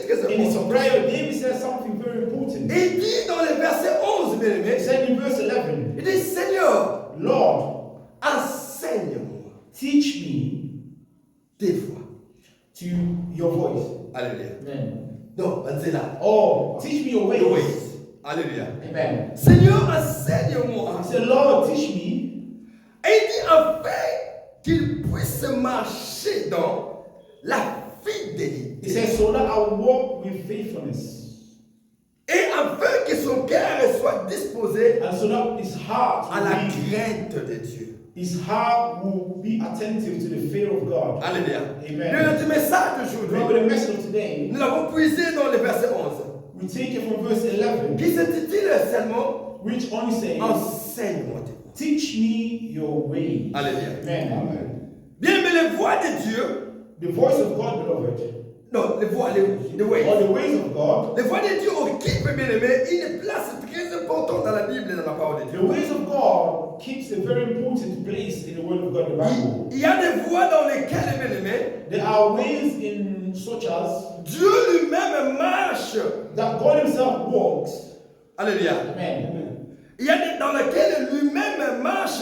très In his important. prayer, David says something very important. Il dit dans le verset 11, bien He aimé, said in verse 11, il dit, Seigneur, Lord, enseigne-moi teach me tes voies. to your voice. Alléluia. Amen. Donc, on dit là. Oh, teach me your ways. Your ways. Alléluia. Amen. Seigneur, enseigne-moi. I said, Lord, teach me. Et il dit afin qu'il puisse marcher dans la fidélité. He says, so that I will walk with faithfulness. Et afin que son cœur soit disposé And so that his heart à la will be, crainte de Dieu. his heart will be attentive to the fear of God. Alléluia. Amen. Le message d'aujourd'hui, Remember the message of today, nous l'avons puisé dans le verset 11, we take it from verse 11, qui s'intitule seulement which only says, Enseigne-moi tes voies. teach me your ways. Alléluia. Amen. Bien, mais les voies de Dieu, The voice of God, beloved, non, les voies, les ways. or the ways of God, Les voies de Dieu occupent, bien aimé, une place très importante dans la Bible et dans la parole de the Dieu. ways of God keeps a very important place in the Word of God, the Bible. Il y a des voies dans lesquelles, bien aimé, There are ways in such as Dieu lui-même marche. that God Himself walks. Alléluia. Amen. Il y a des dans lesquelles lui-même marche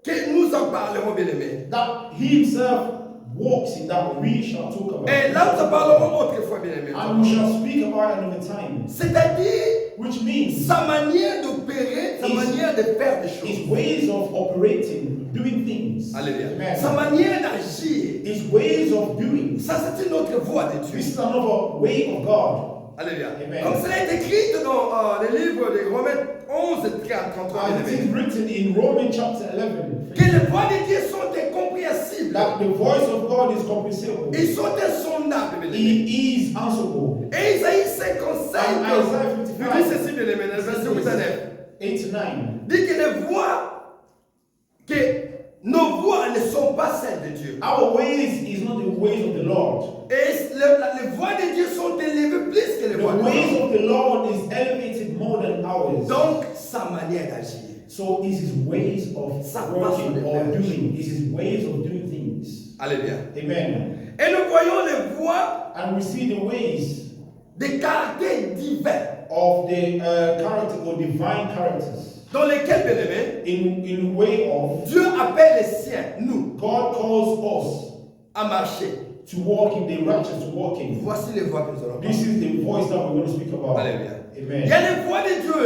que nous en parlerons, bien aimé. That He Himself walks in that we shall talk about. Et là, nous en parlerons autrefois, bien aimé. And we shall speak about it another time. C'est-à-dire Which means sa manière d'opérer, sa manière de faire des His choses. ways of operating, doing things. Alléluia. Amen. Sa manière d'agir. His ways of doing. Ça, c'est une autre voie de Dieu. This is another way of God. Alléluia. Amen. Comme cela est écrit dans le livre de Romains 11, 33, And it is written in Romans chapter 11 que les voies de Dieu sont incompréhensibles. that the voice of God is comprehensible. Ils sont insondables, bien aimé. He is answerable. Et Isaïe 55, And Isaiah nous dit 55, ceci, bien aimé, dans le verset 8 à 9. 8 to 9. Dit que les voies, que nos voies ne sont pas celles de Dieu. Our ways is not the ways of the Lord. Et les voies de Dieu sont élevées plus que les The voies de ways l'homme. of the Lord is elevated more than ours. Donc, sa manière d'agir. So is His ways of working or doing. Is His ways of doing things. Alléluia. Amen. Et nous voyons les voies And we see the ways des caractères divins of the character or divine characters. dans lesquels, bien aimé, In way of Dieu appelle les siens, nous, God calls us à marcher. to walk in the righteous, to walk in. Voici les voies que nous allons This parler. is the voice that we're going to speak about. Alléluia. Il y Amen. a les voies de Dieu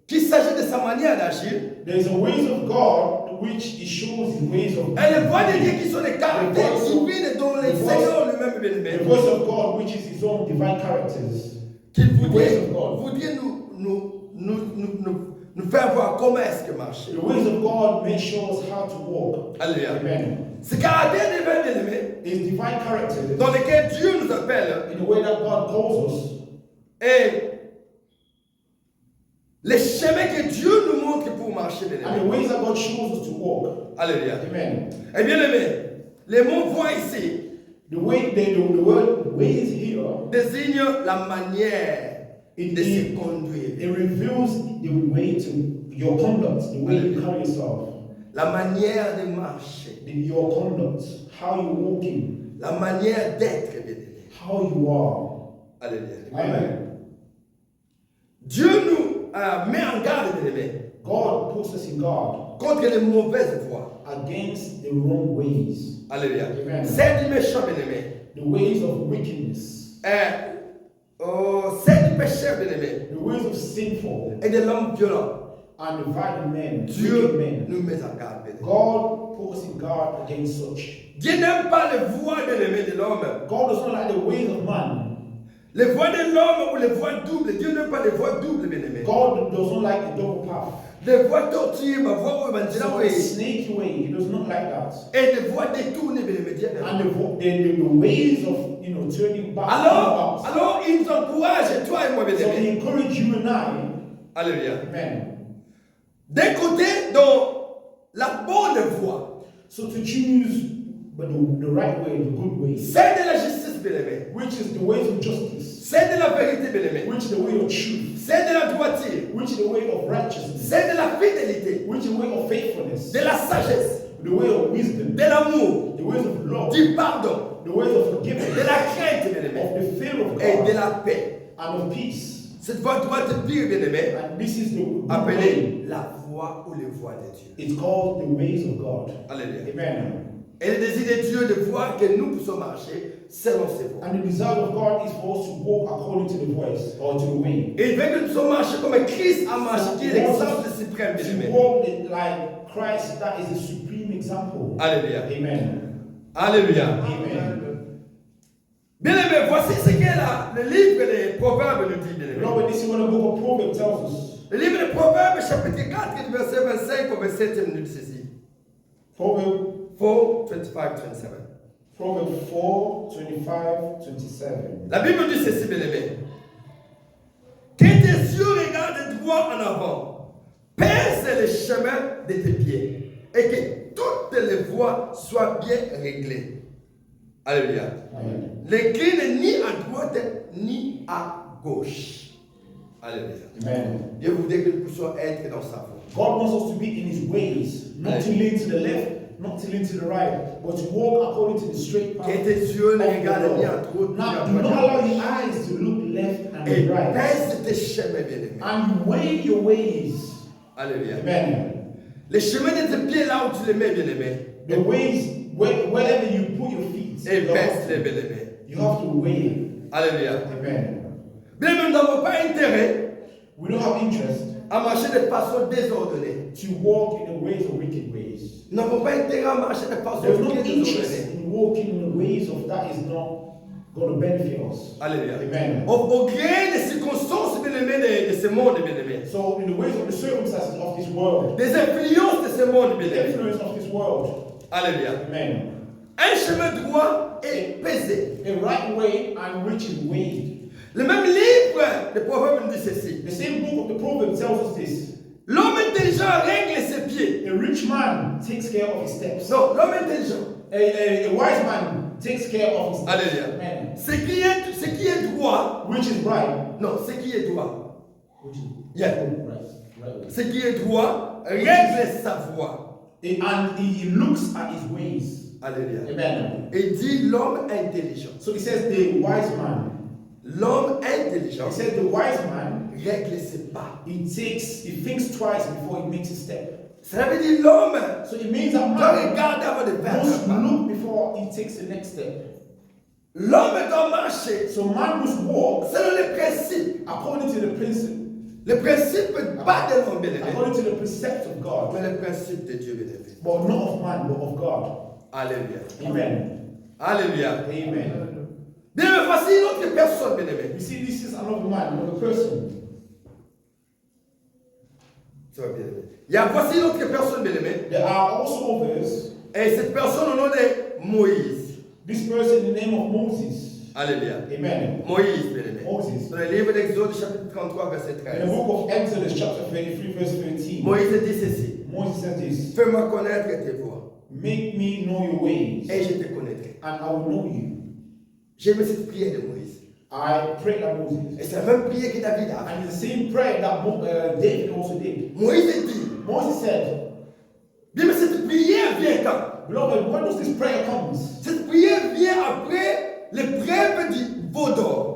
qui s'agit de sa manière d'agir. There is a ways of God which it shows the ways of Et les voies de Dieu qui sont les caractères The voice of- divins dont le the voice- Seigneur lui-même, bien aimé, the voice of God which is His own divine characters. qu'il The ways voudrait, of God. voudrait nous faire voir comment est-ce que marcher. The ways of God may show us how to walk. Alléluia. Amen. Ces caractères divins, bien aimé, His divine characters dans lesquels Dieu nous appelle, in the way that God calls us. et les chemins que Dieu nous montre pour marcher, bien And the aimé. ways that God shows us to walk. Alléluia. Amen. Et bien aimé, les mots voix ici The word ways here, désigne la manière It de se is- conduire. it reveals the way to your conduct, the way you carry yourself, La manière de marcher. your conduct, how you're walking, La manière d'être, bien aimé. how you are. Alléluia. Amen. Dieu nous met en garde, bien aimé, God puts us in guard contre les mauvaises voies. against the wrong ways, Alléluia. Amen. C'est du méchant, bien aimé. the ways of wickedness, C'est du péché, bien aimé. the ways of sinful Et de l'homme violent. and the violent men, wicked Dieu men. nous met en garde, bien aimé. God puts us in guard against such. Dieu n'aime pas les voies, bien aimé, de l'homme. God does not like the ways of man. Les voies de l'homme ou les voies doubles. Dieu n'aime pas les voies doubles, bien aimé. God does not like the double path. Des voies tortues, ma voie où il va dire, So a oui. snaky way, He does not like that. Et des voies détournées, bien aimé. Dieu n'aime pas. And the ways of turning back. Alors, il nous encourage, toi et moi, bien So He aimé. encourage you and I, Alléluia. amen. D'un côté, dans la bonne voie, So to choose but the right way, the good way, c'est de la justice, bien aimé. which is the ways of justice, C'est de la vérité, bien aimé. which is the way of truth, C'est de la droiture. which is the way of righteousness, C'est de la fidélité. which is the way of faithfulness, De la sagesse. the way of wisdom, De l'amour. the ways of love, Du pardon. the ways of forgiveness, De la crainte, bien of aimé. the fear fear of et God de la paix. and of peace. Cette voie doit être pure, bien-aimé, And this is the way. appelée la voie ou les voies de Dieu. It's called the ways of God. Alléluia. Amen. Et le désir de Dieu de voir que nous puissions marcher selon ses voies. And the desire of God is for us to walk according to the voice or to the way. Et il veut que nous puissions marcher comme Christ a marché, qui est l'exemple suprême, To bien-aimé. walk like Christ, that is the supreme example. Alléluia. Amen. Alléluia. Amen. Bien-aimé, voici ce que le livre des Proverbes nous dit, bien-aimé. Lord, this is what the book of Proverbs tells us. Le livre des Proverbes, chapitre 4, verset 25 au verset 7, nous dit ceci. Proverbs 4, 25, 27. Proverbs 4, 25, 27. La Bible dit ceci, bien-aimé. Que tes yeux regardent droit en avant, perce les chemins de tes pieds, et que toutes les voies soient bien réglées. Alléluia. Amen. L'incline ni à droite ni à gauche. Alléluia. Amen. Dieu voudrait que nous puissions être dans sa voie. God wants us to be in His ways, not to lean to the left, not to lean to the right, but to walk according to the straight path. Que tes yeux ne of the regardent ni à Lord. droite ni Now, à do not allow droite. your eyes to look left and Et right, pèse tes chemins, bien-aimés. and weigh your ways. Alléluia. Amen. Les chemins de tes pieds là où tu les mets, bien-aimés. The ways, wherever you put your feet, Et you pèse les have, bien-aimés. you have to weigh it. Alléluia. Amen. Bien, nous n'avons pas intérêt We don't have interest à marcher de façon désordonnée. to walk in the ways of wicked ways. Nous n'avons pas intérêt à marcher de façon There's no interest désordonnée. in walking in the ways of that is not going to benefit us. Alléluia. Amen. Au gré des circonstances, bien-aimés, de ce monde, bien-aimés. So, in the ways of the circumstances of this world, Des influences de ce monde, the bien-aimés. influence of this world, Alléluia. amen. Un chemin droit est pesé. A right way and which is weighed. Le même livre de Proverbes nous dit ceci. The same book of the Proverbs tells us this. L'homme intelligent règle ses pieds. A rich man takes care of his steps. Non, l'homme intelligent. A wise man takes care of his steps. Alléluia. Amen. Ce qui est droit, Which is right. non, ce qui est droit, Which is Yeah. right. ce qui est droit règle sa voie. And he looks at his ways. Alléluia. Amen. Et dit l'homme intelligent. So he says the wise man. L'homme intelligent He says the wise man, règle ses pas. he thinks twice before he makes a step. Ça veut dire l'homme So it means that doit man regarder avant de faire un must pas. look before he takes the next step. L'homme doit marcher So man must walk selon les principes. according to the principle, Le principe pas de l'homme, bien-aimé, according to the precepts of God, mais le principe de Dieu, bien-aimé. but not of man, but of God. Alléluia. Amen. Alléluia. Amen. Bien, mais voici une autre personne, bien-aimé. You see, this is another man, another person. Ça va bien. Il y a voici une autre personne, bien-aimé. There are also others. Et cette personne au nom de Moïse. This person in the name of Moses. Alléluia. Amen. Moïse, bien-aimé. Moses. Dans le livre d'Exode, chapitre 33, verset In the 13. book of Exodus, chapter 33, verse 13, Moïse dit ceci. Moses says this. Fais-moi connaître tes voies, Make me know your ways, et je te connaîtrai. and I will know you. J'aime cette prière de Moïse. I prayed like Et Moses. c'est la même prière que David a fait. And it's the same prayer that David also did. Moïse dit, Moses said, bien, mais cette prière vient quand? Beloved, when does this prayer comes? Cette prière vient après l'épreuve du veau d'or.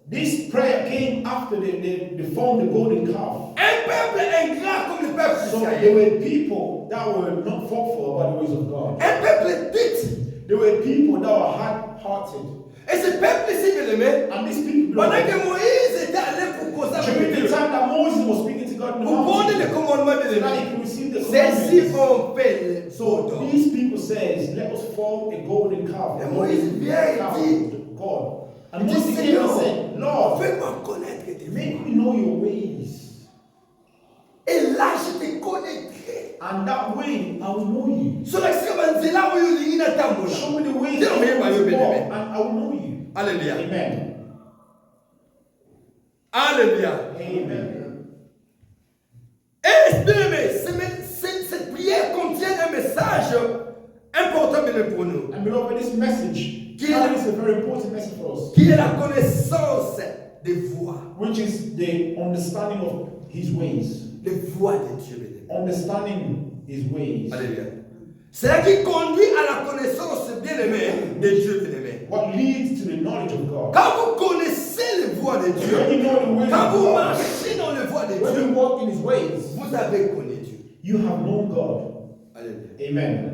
This prayer came after they formed the golden calf. Un peuple ingrat comme le peuple So d'Israël. there were people that were not thoughtful about the ways of God. Un peuple dit. There were people that were hard-hearted. Et ce peuple-ci, bien-aimé, And these people, pendant beloved, que Moïse était allé pour causer avec during the Dieu, time that Moses was speaking to God in the pour prendre mountain, les commandements, so that he bien-aimé, could receive the ceux-ci commandments. ont fait le veau So d'or. these people says, let us form a golden calf. Et A Moïse golden vient et calf dit, to God. And il dit, Moses came and Seigneur, said, Lord, fais-moi connaître tes make voies. me know your ways. Et là, je te connaîtrai. And that way I will know you. Sur la là où il y a une tambour. Show me the ways Dis-le, that mais you pas want to bien, walk, bien. and I will know you. Alléluia. Amen. Alléluia. Amen. Et bien-aimé, cette prière contient un message important bien pour nous, And beloved, this message carries a very important message for us, qui est la connaissance des voies, which is the understanding of His ways. les voies de Dieu, bien-aimé. Understanding His ways. Alléluia. C'est là qui conduit à la connaissance, bien-aimé, de Dieu, bien-aimé. What leads to the knowledge of God. Quand vous connaissez de Dieu, When you know the ways quand of vous God, marchez dans le voie de when Dieu, you walk in His ways, vous avez connu Dieu. you have known God. Alléluia. Amen.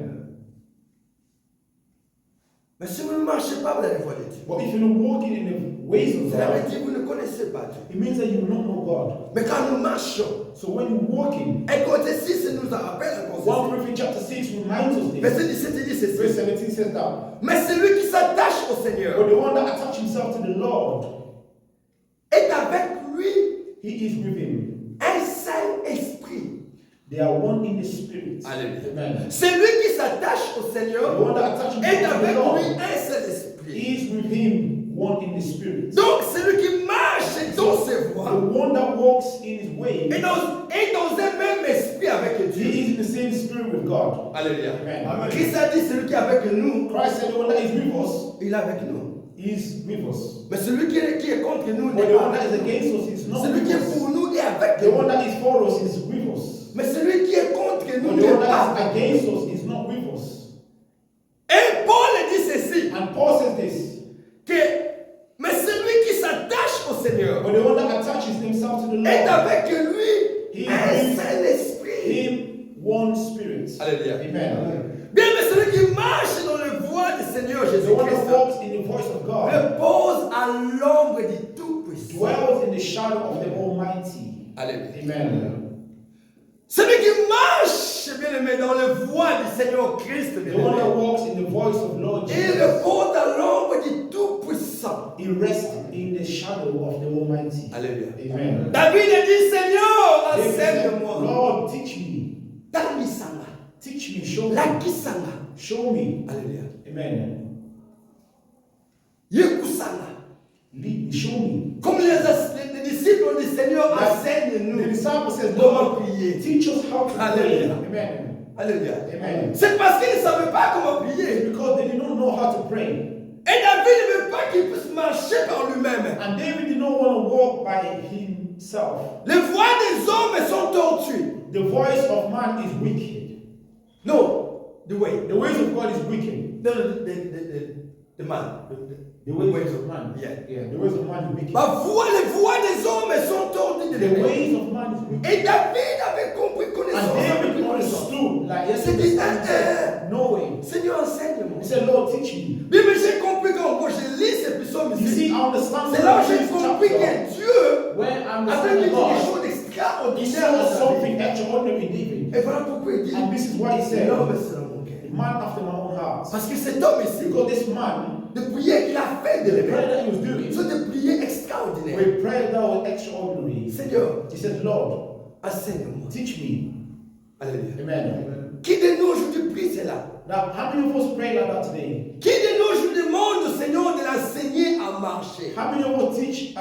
Mais si vous ne marchez pas dans le voie de Dieu, But if you're not walking in the ways of cela veut God, dire que vous ne connaissez pas Dieu. it means that you will not know God. Mais quand nous marchons, So when you're walking, et côté 6 nous en rappelle encore 1 ceci. Corinthians chapter 6 reminds us this. Verset 17 dit ceci. Verse 17 says that. Mais celui qui s'attache au But Seigneur the one that attaches himself to the Lord, est avec lui he is with him. un seul esprit. They are one in the spirit. Alléluia. Amen. Celui qui s'attache au The Seigneur one that attaches est himself to avec the Lord, lui un seul esprit. he is with him, one in the spirit. Donc celui qui marche dans ses The voies one that walks in his way, est dans un même esprit avec he Dieu. is in the same spirit with God. Alléluia. Amen. Christ a dit celui qui est avec nous, Christ said the one that is with us il est avec nous. is with us. Mais celui qui est contre nous But n'est the pas one that is avec nous. against us is not Celui with qui est us. pour nous est avec The one nous. that is for us is with us. Mais celui qui est contre But nous the n'est one pas that is avec against nous. us is not with us. Et Paul dit ceci, And Paul says this. mais celui qui s'attache au Seigneur But the one that attaches himself to the est Lord, avec lui He un is seul esprit. him one spirit. Alléluia. Amen. Bien, mais celui qui marche dans le voie du Seigneur The one that Jésus-Christ walks in the voice of God repose à l'ombre du Tout-Puissant. dwells in the shadow of the Almighty. Alléluia. Amen. Celui qui marche, bien aimé, dans le voie du Seigneur Christ, bien The one that aimé, walks in the voice of Lord il Jesus, repose à l'ombre du Tout-Puissant. he rests in the shadow of the Almighty. Alléluia. Amen. David a dit, Seigneur, David said, enseigne-moi. Lord, teach me. Tamisanga. Teach me. Show me. Lakisanga. Show me. Alléluia. Amen. Yekusanga. Lead me. Show me. Comme les disciples ont dit, Seigneur, The enseigne-nous disciple says, comment Lord, prier. teach us how to pray. Hallelujah. Amen. Alléluia. Amen. C'est parce qu'ils ne savaient pas comment It's prier. because they did not know how to pray. Et David ne veut pas qu'il puisse marcher par lui-même. And David did not want to walk by himself. Les voix des hommes sont tortues. The voice of man is wicked. No, the way. The ways of God is wicked. No, the man. The ways of man. Yeah. The ways of man is wicked. Les voix des hommes sont tortues de The l'éveil. ways of man is wicked. Et David avait compris And connaissance. David understood, like yesterday, he said, no way. Seigneur, enseigne-moi. He said, Lord, teach me. Oui, mais j'ai compris quand je lis ces psaumes You ici. see, I understand C'est là où j'ai this compris chapter. que Dieu When I avait understand dit God, des choses he extraordinaires saw à David. something extraordinary in David. Et voilà pourquoi il dit, And this is why he said, l'homme est selon mon cœur. a man after my own heart. Parce que cet homme ici, Because this man, de prière qu'il a fait de the prayer l'éveil, that he was doing, sont des prières extraordinaires. we prayed that was extraordinary. Seigneur, He said, Lord, enseigne-moi. teach me. Alléluia. Amen. Qui de nous aujourd'hui prie cela? Now, how many of us pray like that today? Qui de nous aujourd'hui demande au Seigneur de l'enseigner à marcher? How many of us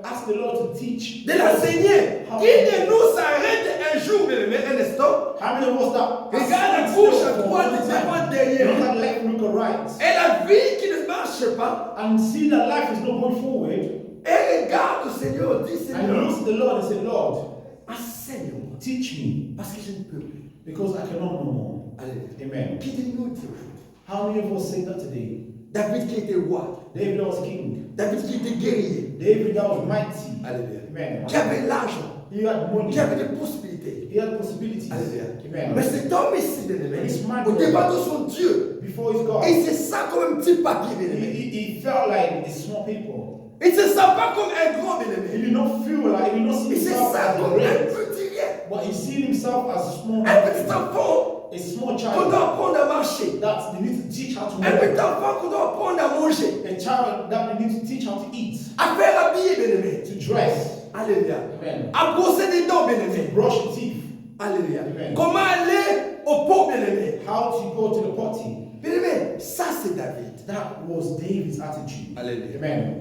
ask the Lord to teach? De l'enseigner. Qui de nous s'arrête un jour, mais un instant, How many of us that regarde à gauche, à droite, devant, derrière, look at left, look at right, et la vie qui ne marche pas, and see that life is not going forward, et regarde au Seigneur, dit and Seigneur, look at the Lord and say, Lord, enseigne-moi, teach me, parce que je ne peux plus. because I cannot no more. Alléluia. Amen. Qui de nous dit aujourd'hui? How many of us say that today? David qui était roi, David that was king. David qui était guerrier, David that was mighty. Alléluia, Amen. qui avait l'argent, He had money. qui avait des possibilités. He had possibilities. Alléluia. Amen. Mais cet homme ici, bien-aimé, This man- au départ de son Dieu, Before his God, il se sent comme un petit papier, he, bien-aimé. he, he felt like a small people. Il ne se sent pas comme un grand, He bien-aimé. did not feel like, he did not see Il se himself sent as a comme un great, petit rien. but he see himself as a small Un petit man, enfant a small qu'on child doit apprendre à marcher. that they need to teach how to Un petit walk, enfant qu'on doit apprendre à manger. a child that they need to teach how to eat, À faire habiller, bien-aimé. to dress, Alléluia. amen, À brosser des dents, bien-aimé. brush your teeth, Alléluia. Amen. Comment aller au pot, bien-aimé. how to go to the potty. Bien-aimé, ça c'est David. That was David's attitude. Alléluia. Amen.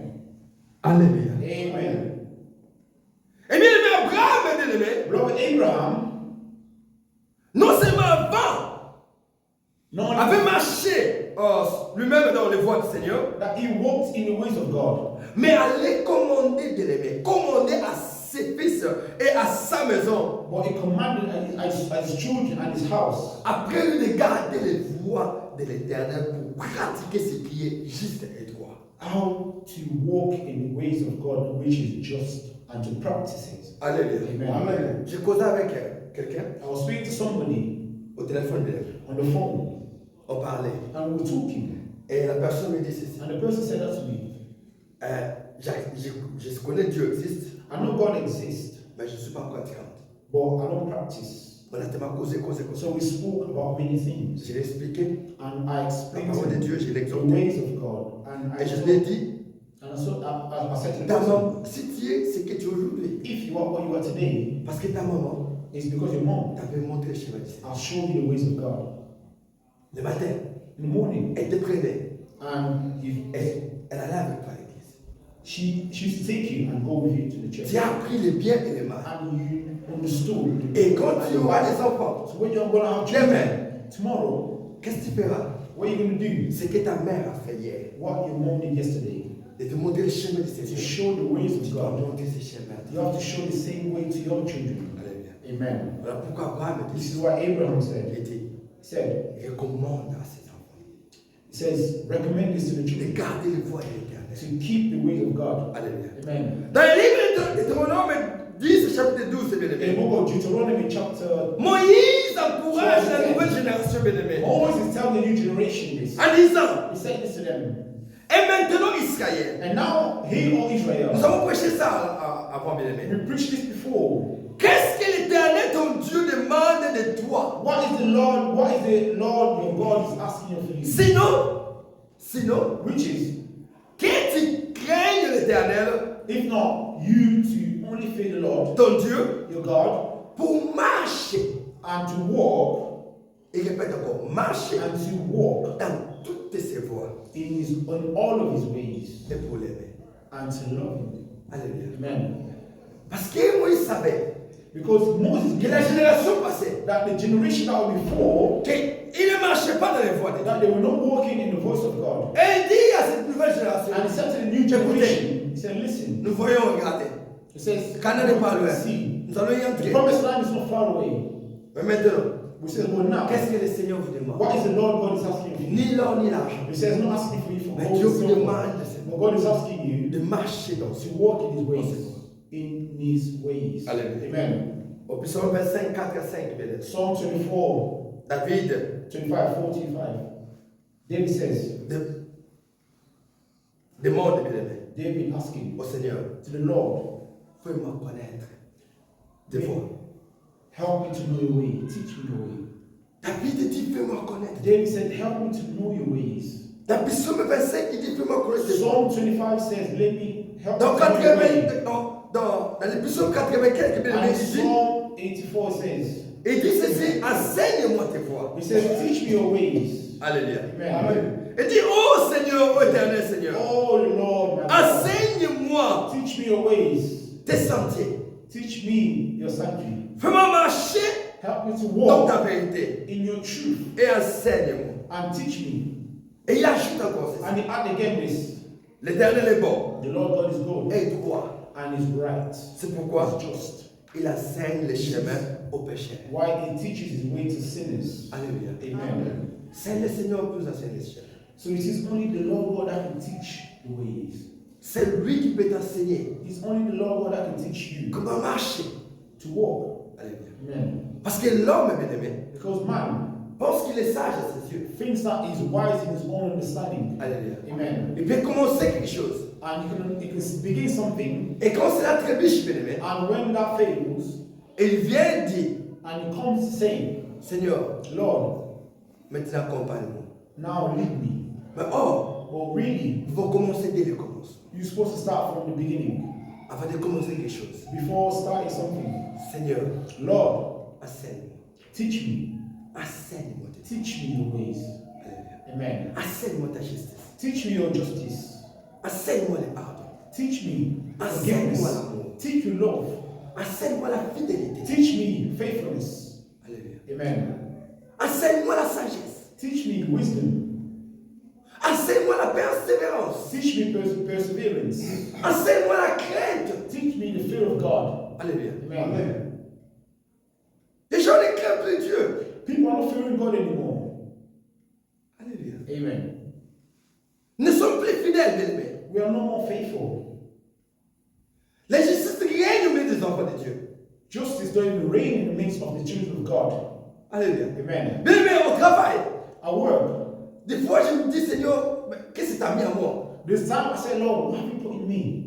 Alléluia. Amen. Et bien-aimé, Abraham, bien-aimé, Brother Abraham, non seulement avant, no one avait marché lui-même dans les voies du Seigneur, that he walked in the ways of God, mais allait commander, bien-aimé, commander à ses fils et à sa maison, but he commanded his children and his house, après lui de garder les voies de l'Éternel pour pratiquer ce qui est juste et droit. how to walk in the ways of God, which is just, and to practice it. Alléluia. Amen. Amen. J'ai causé avec quelqu'un I was speaking to somebody au téléphone, on the phone, on parlait. and we were talking, Et la personne me dit ceci. and the person said that to me. Je connais Dieu existe, I know God exists, mais je ne suis pas pratiquante. but I don't practice. On a tellement causé. So we spoke about many things, Je l'ai expliqué. and I La explained parole de to Dieu, je l'ai the exhorté. ways of God, and I Et je told- lui ai dit, and so I said to the person, d'abord, si tu es ce que tu es aujourd'hui, if you are what you are today, parce que ta maman it's because your mom. t'avait montré le chemin du Seigneur. I'll show you the ways of God. Le matin, In the morning, elle te prenait and et elle allait avec toi à l'église. she used to take you and go with you to the church, Tu as appris les biens et les mal. and you understood. Et quand tu auras des enfants, So when you're gonna have children tomorrow, qu'est-ce que tu feras? what are you gonna do? Ce que ta mère a fait hier. What your mom did yesterday, De te montrer le chemin du to Seigneur. show the ways Tu of dois God. montrer ce chemin. You have to show the same way to your children. Alléluia. Amen. Voilà pourquoi Abraham This dit, is what Abraham il said. dit, He said, recommande à ses enfants he says, recommend this to the de children, garder les voies de l'éternel. to keep the ways of God. Alléluia. Amen. Dans le livre de Deutéronome 10, chapitre 12, bien In the aimé, book of Deuteronomy chapter, Moïse encourage la nouvelle génération, bien aimé, Moses is telling the new generation this. en disant, He said this to them. et maintenant Israël, And now, hear, O nous Israel, avons prêché ça avant, bien aimé. we preached this before. Qu'est-ce que l'éternel ton Dieu demande de toi? What is the Lord your God is asking of you? Sinon, Which is, que tu craignes l'éternel, if not, you to only fear the Lord, ton Dieu, your God, pour marcher. and to walk, Et répète encore, marcher and to walk dans toutes ses voies in all of his ways, et pour l'aimer. and to love him. Alléluia. Amen. Parce que Moïse savait Because Moses que la génération passée, that the generation that was before, qu'il ne marchait pas dans les voies de Dieu. that they were not walking in the voice of God. Et il dit à cette nouvelle génération, And he said to the new generation, he said, listen, nous voyons regarder. he says, Canaan n'est pas loin. see, Nous allons y the entrer. promised land is not far away. Mais maintenant, We says, well now, qu'est-ce que le Seigneur vous demande? what is the Lord God is asking of you? Ni l'or ni l'argent. He says, not asking for you for Mais gold Dieu and vous silver. demande But God is asking you de marcher dans to ce walk in his ways. In his ways. Alléluia. Amen. Au psaume 25, 4 à 5, bien aimé. Psalm 24, David 25, 4 to 5. David says, demande, bien aimé, David asking au Seigneur, to the Lord, fais-moi connaître tes voies. help me to know your way, teach me your way. David dit, fais-moi connaître. David said, help me to know your ways. Dans psaume 25, il dit, fais-moi connaître tes voies. Psalm 25 says, let me help Dans me to know your way. 80, dans le psaume 95, bien aimé, And il dit, Psalm 84 says, il dit ceci, enseigne-moi tes voies. he says, teach me your ways. Alléluia. Amen. Il dit, oh Seigneur, oh éternel Seigneur, Oh Lord, my God, enseigne-moi teach me your ways. tes sentiers. Teach me your sanctuary. Fais-moi marcher Help me to dans walk ta vérité in your truth et enseigne-moi. and teach me. Et il ajoute encore ceci. And he add again this, L'éternel est bon the Lord God is good et droit. and is right. C'est pourquoi He's just. il enseigne les chemins aux pécheurs. Why he teaches his way to sinners. Alléluia. Amen. C'est le Seigneur qui nous enseigne les chemins. So it is only the Lord God that can teach the ways. C'est lui qui peut t'enseigner It's only the Lord God that can teach you comment marcher. to walk. Alléluia. Amen. Parce que l'homme, bien aimé, Because man pense qu'il est sage à ses yeux. thinks that he's wise in his own understanding. Alléluia. Amen. Il peut commencer quelque chose. And you can begin something, Et quand cela trébuche, bien aimé, and when that fails, il vient dire, and he comes saying, Seigneur, Lord, maintenant accompagne-moi. now lead me. Mais or, Well, really, il faut commencer dès le commencement. you're supposed to start from the beginning. Avant de commencer quelque chose. Before starting something. Seigneur, Lord, enseigne-moi. teach me. Enseigne-moi tes Teach me your ways. Alléluia. Amen. Enseigne-moi ta justice. Teach me your justice. Enseigne-moi le pardon. Teach me Enseigne-moi forgiveness. l'amour. Teach me love. Enseigne-moi la fidélité. Teach me faithfulness. Alléluia. Amen. Enseigne-moi la sagesse. Teach me wisdom. Enseigne-moi la persévérance. Teach me perseverance. Enseigne-moi la crainte. Teach me the fear of God. Alléluia. Amen. Les gens ne craignent plus Dieu. People are not fearing God anymore. Alléluia. Amen. Ne sont plus fidèles, bien-aimés. We are no more faithful. La justice règne au milieu des enfants de Dieu. Justice don't even reign in the midst of the children of God. Alléluia. Amen. Bien aimé, au travail, At work, des fois je me dis, Seigneur, mais qu'est-ce que tu as mis à moi? this time I say, Lord, what have you put in me?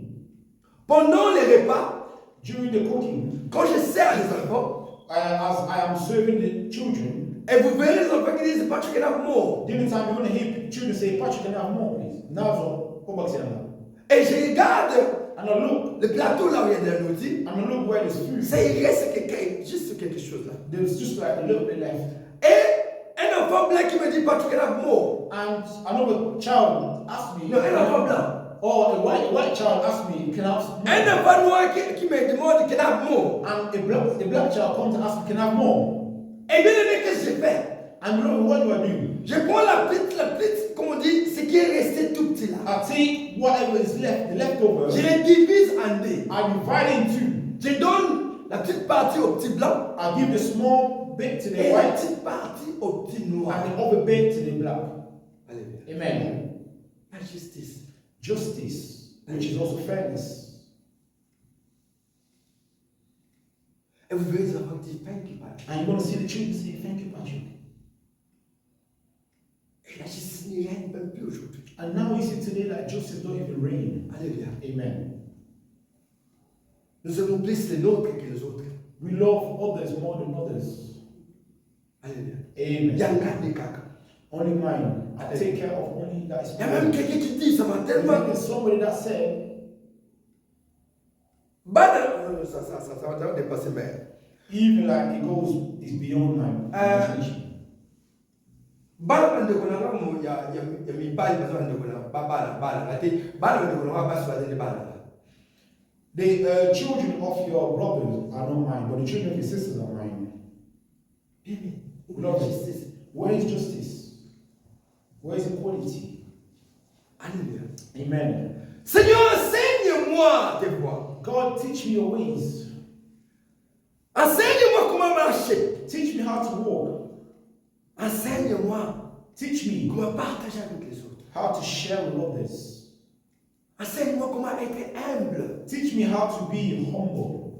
Pendant les repas, During the cooking, quand je sers les enfants, as I am serving the children, et vous verrez les enfants qui disent, Patrick, can I have more? during the time you're going to hear children say, Patrick, can I have more, please? Now, go back to them. Et je regarde And I look, le plateau là où il y a de la nourriture, and I look where there's food. ça il reste juste quelque chose là. There's just like a little bit left. Et un enfant blanc qui me dit, Patrick, can I have more? And another child asked me, Non, un enfant blanc. or a white child asked me, can I have more? Un enfant noir qui me demande, can I have more? And a black child comes to ask me, can I have more? Et bien aimé, qu'est-ce que j'ai fait? And you know what do I do? Je prends la petite, comme on dit, ce qui est resté tout petit là. I take whatever is left, the leftover, Je les divise en deux. I divide it in two. Je donne la petite partie au petit blanc I give the small bit to the et la white petite partie au petit noir. and the other bit to the black. Alléluia. Amen. La justice. Justice, which is also fairness. Et vous verrez les enfants qui disent, thank you, Patrick. And you're going to see the children say, thank you, Patrick. Et la justice n'y règne même plus aujourd'hui. And now you see today that justice don't even reign. Alléluia. Amen. Nous avons plus les nôtres que les autres. We love others more than others. Alléluia. Amen. Il y a un gars de caca. Only mine. I take care of only that is Il y a même mine. quelqu'un qui dit, ça m'a tellement... There's somebody that said, Ça va dépasser mais. even like it goes, it's beyond mine. Bala ande kona la mo ya mi bai ba ande kona bala ate bala ande kona ba swa de bala. The children of your brothers are not mine, but the children of your sisters are mine. Amen. Love justice. Where is justice? Where is equality? Alléluia. Amen. Seigneur, enseigne-moi tes voies. God, teach me your ways. Enseigne-moi comment marcher. Teach me how to walk. Enseigne-moi Teach me comment partager avec les autres. how to share with others. Enseigne-moi comment être humble. Teach me how to be humble.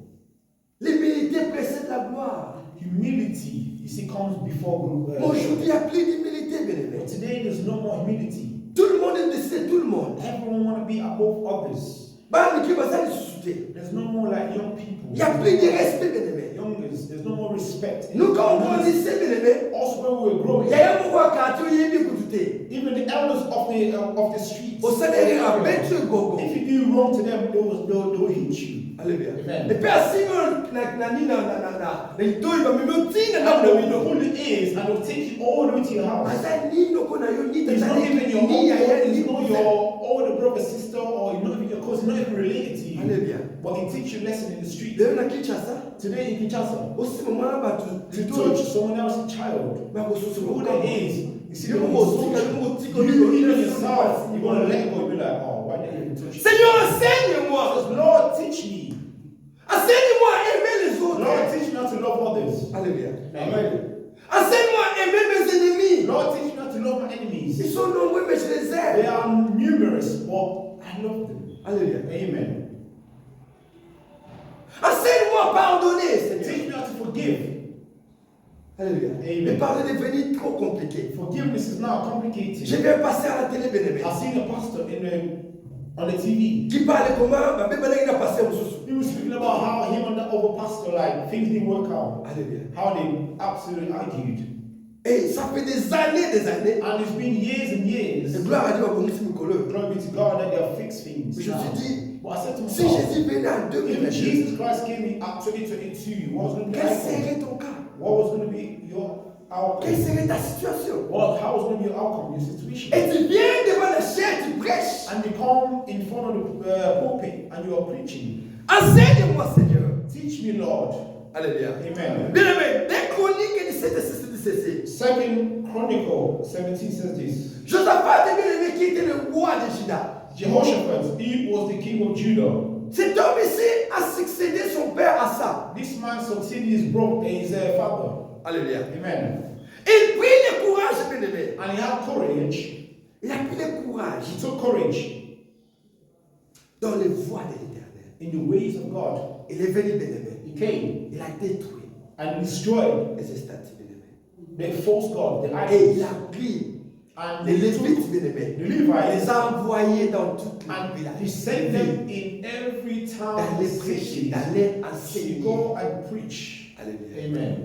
L'humilité précède la gloire. Humility, you see, comes before Aujourd'hui, il n'y a plus d'humilité, bien aimé. But today, there's no more humility. Tout le monde est décédé, tout le monde. Everyone want to be above others. There's no more like young people. Il n'y a plus de respect, bien aimé. Youngers, there's no more respect. Nous, quand on grandissait, bien aimé, Also, when we were growing, il y a un moment quand il y a eu des even the elders of the streets, au salaire à mettre gogo. if you do wrong to them, they will hit you. Alléluia. Amen. Et puis, si on na il doit y avoir même petit na And they will pull your ears and they'll take you all the way to your house. Asa ni no kona yo ni It's not even your ni ya uncle, ya it's ni not your older brother, sister, or not even your cousin, not even related to you. Alléluia. But they teach you a lesson in the street. Leo na Kinshasa, Today in Kinshasa, aussi mama ba to touch someone else's child, ba ko susu who that is, you see, You when will you see, you will touch see, you, you will even see, yourself, you you're will going to see. let go, you'll be like, oh, why did you even touch me? Seigneur, enseigne-moi. Says, Lord, teach me. Enseigne-moi à aimer les autres. Lord, teach me how to love others. Alléluia. Amen. Enseigne-moi à aimer mes ennemis. Lord, teach me how to love my enemies. Ils sont nombreux, mais je les They aime. are numerous, but I love them. Alléluia. Amen. Enseigne-moi à pardonner, Teach Seigneur. me how to forgive. Alléluia. Amen. Mais pardon est devenu trop compliqué. Forgiveness is now Je complicated. vais passer à la télé, bien aimé. I've seen a pastor on the TV. Qui parle comment, ma bébé il a passé au sous. He was speaking about how him and the other pastor, like, things didn't work out. Alléluia. How they absolutely argued. Et ça fait des années. And it's been years and years. Et gloire à Dieu, on me colleux. Glory be to God that they have fixed things. Mais je me now. suis dit, But I said to si myself, Jésus venait en if 2022, Jesus Christ came in at 2022, what was going to be quel outcome? serait ton cas? What was going to be your outcome? Quelle serait ta situation? Well, how was going to be your outcome, your situation? Et tu viens devant la chair, tu prêches. And you come in front of the pulpit and you are preaching. Enseigne-moi, Seigneur. Teach me, Lord. Alléluia. Amen. Bien aimé, des chroniques de cette ceci. Second Chronicle 17 says this. Josaphat est bien aimé qui était le roi de Juda. Jehoshaphat, he was the king of Judah. Cet homme ici a succédé son père Asa. This man succeeded his father. Alléluia. Amen. Il prit le courage, bien aimé. And he had courage. Il a pris le courage He took courage dans les voies de l'Éternel. in the ways of God. Il est venu, bien-aimé. He came Il a détruit and destroyed les statues, bien-aimé. the false God, the Et il idols. a pris And les he took Lévites, bien-aimé. the Il Levites les a envoyés dans toutes les and villages. he sent them in every town and D'aller prêcher, city d'aller to enseigner. go and preach. Alléluia. Amen.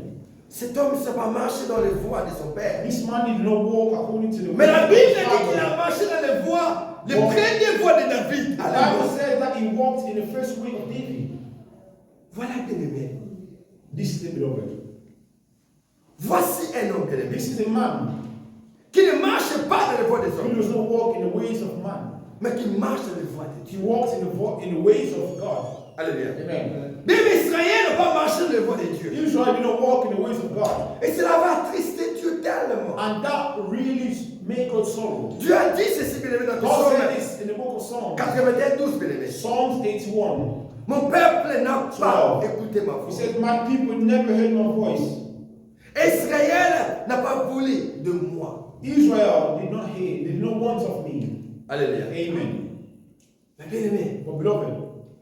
Cet homme ne s'est pas marché dans les voies de son père. This man did not walk according to the Mais la Bible ways dit of his qu'il a father. marché dans les voies, les Bon. premières voies de David. The Bible Alléluia. says that he walked in the first way of David. Voilà, bien-aimé. This is the beloved. Voici un homme, bien-aimé, This is a man qui ne marche pas dans les voies des who hommes, does not walk in the ways of man. mais qui marche dans les voies de He Dieu. walks in the ways of God. Alléluia. Amen. Même Israël n'a pas marché dans les voies de Dieu. Israel did not walk in the ways of God. Et cela va attrister Dieu tellement. And that really made God sorrow. Dieu a dit ceci, bien-aimé, dans God said Psaume this in the book of Psalms. 91, bien-aimé. Psalms 81. Mon peuple n'a pas 12. écouté ma He voix. said, my people never heard my voice. Israël n'a pas voulu de moi. Israel did not hear, did not want of me. Alléluia. Amen. Mais bien-aimé, But beloved,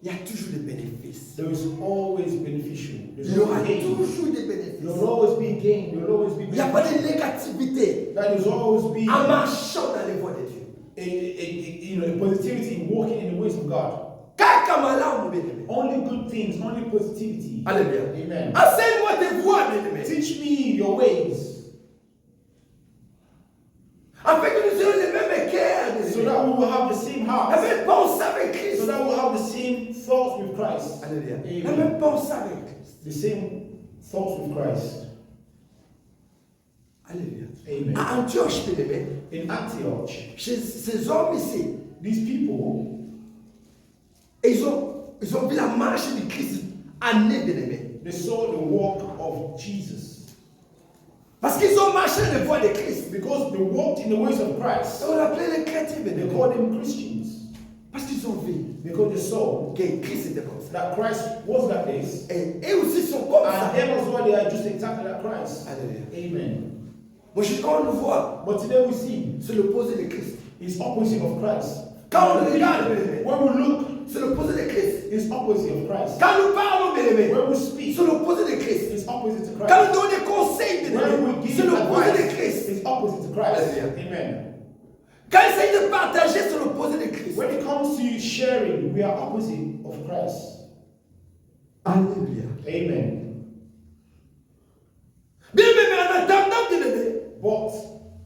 il y a toujours des bénéfices. there is always beneficial. There's Il y aura always gain. toujours des There bénéfices. will always be gain. There will always be Il n'y a pas benefit. de négativité There will always be en marchant dans les voies de Dieu. a positivity in walking in the ways of God. Kakamala, mon bien-aimé. Only good things, only positivity. Alléluia. Amen. Enseigne-moi tes voies, bien-aimé. Teach me your ways Afin que nous ayons les mêmes cœurs, so bien-aimé. that we will have the same heart, Afin de penser avec Christ. so that we will have the same thoughts with Christ. Alléluia. La Amen. même pensée avec Christ. The same thoughts with Christ. Alléluia. Amen. À Antioche, bien-aimé, In Antioch, chez ces hommes ici, these people, ils ont vu la marche du Christ année, bien-aimé. they saw the walk of Jesus. Parce qu'ils ont marché dans les voies de Christ. Because they walked in the ways of Christ, Et on appelait les chrétiens, they bien-aimé. called them Christians. Parce qu'ils ont vu Because they saw que Christ était comme ça. that Christ was like this. Et eux aussi sont comme ça. And them as well, they are just exactly like Christ. Alléluia. Amen. Moi, quand on le voit, But today we see c'est l'opposé de Christ. it's opposite of Christ. Quand on le regarde, bien-aimé, When we look, c'est l'opposé de Christ. it's opposite of Christ. Quand nous parlons, bien-aimé, When we speak, c'est l'opposé de Christ. it's opposite to Quand Christ. nous donnons des conseils, When bien-aimé, we c'est give l'opposé de advice, Christ. it's opposite to Christ. Hallelujah. Amen. Quand il s'agit de partager, c'est l'opposé de Christ. When it comes to sharing, we are opposite of Christ. Alléluia. Amen. Bien-aimé, mais en attendant, bien-aimé, But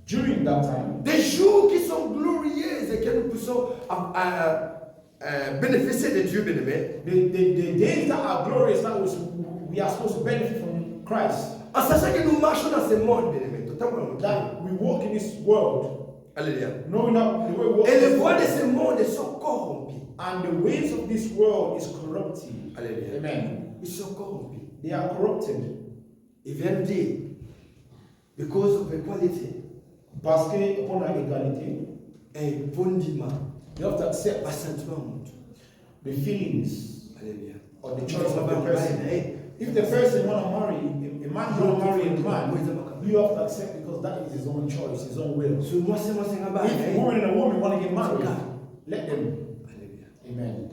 during that time, des jours qui sont glorieux et que nous puissions bénéficier de Dieu, bien-aimé, the days that are glorious, we are supposed to benefit from Christ. en sachant que nous marchons dans ce monde, bien-aimé, totalement. That we walk in this world, Alléluia. knowing that the way we walk Et in les this voies de world, ce monde sont corrompues. and the ways of this world is corrupted. Alléluia. Amen. Ils sont corrompus. They are corrupted. Il vient de dire, because of equality, Parce que upon our égalité, un fondement, you have to accept assentement. the feelings Alléluia. or the choice of the person. If the person want to marry, a man want to marry a man, you have to accept because that is his own choice, his own will. Sur moi, c'est un bas. If a woman and a woman want to get married, let them. Alléluia. Amen.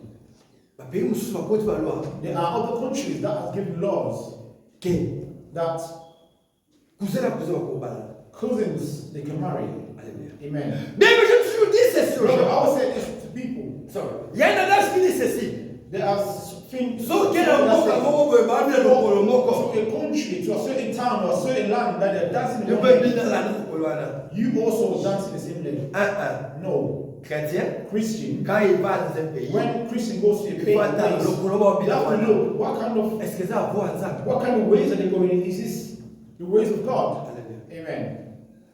Bah, pays où nous sommes contre la loi, There are other countries that have given laws que that cousin à cousin au combat. cousins they can marry. Alléluia. Amen. Bien, mais j'ai toujours dit ceci aux Brother, gens. I will say this to people. Sorry. Il y a un adage qui dit ceci. There are things So, quel est le mot that que vous pouvez parler pour le mot to a country, to a certain town or a certain land that they're dancing Je in peux one dire leg, dans la nuit pour le wana. you also dance in the same leg. No. Chrétien, Christian, quand il va dans un pays, when Christian goes to a il pagan faut attendre place, le colombo you have to bien. look what Est-ce que ça va ensemble? kind of ways are they going in? Is this the ways of God? Alléluia. Amen.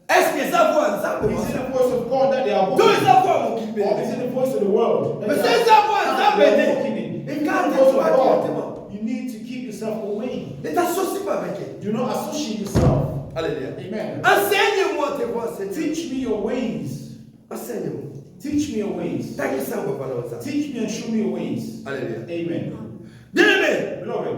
Est-ce que ça va ensemble? Is it the voice of God that they are Tous walking? les enfants vont quitter. Or is it the voice of the world? that Mais they ces are- enfants that ensemble, they are walking in? ils If it's gardent the voice of toi God, directement. you need to keep yourself away. Ne t'associe pas avec elle. Do not associate yourself. Alléluia. Amen. Enseigne-moi tes voies, Seigneur. Teach me your ways. Enseigne-moi. Teach me your ways. T'as qui ça, on va parler de ça. Teach me and show me your ways. Alléluia. Amen. Bien-aimé, Beloved,